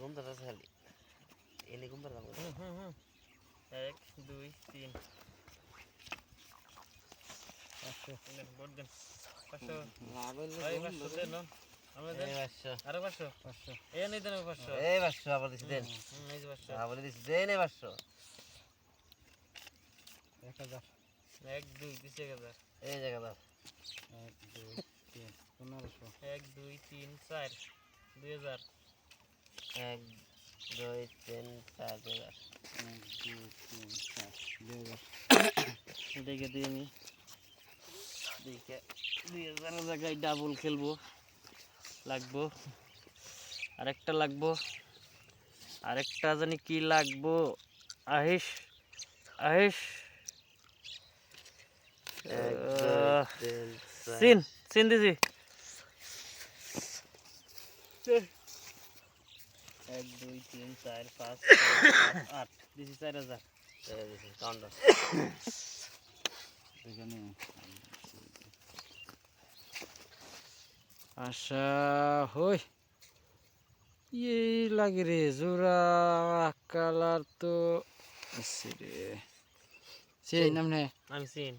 ঘুমতে খালি এনে ঘুমতে যাবো 1 2 3 বোর্ড দেন 500 ভাই 500 দেন আমরা দেন 500 আরো 500 এই নেই দেন 500 এই 500 আবার দিছি দেন এই যে 500 আবার দিছি দেন এই 500 1000 1 2 দিছি 1000 এই জায়গা 1 2 3 1500 1 2 3 4 2000 1 2 3 4 2000 1 2 3 4 2000 দেখে দিই আমি দেখে 2000 জায়গায় ডাবল খেলবো লাগবো আরেকটা লাগবো আরেকটা জানি কি লাগবো আহিস আহিস সিন সিন দিছি 1 2 3 4 5 6 8 দিছি 4000 দিছি কাউন্টার এখানে আশা হই এই লাগে রে জোড়া কালার তো আছে রে সেই নাম নে আমি সিন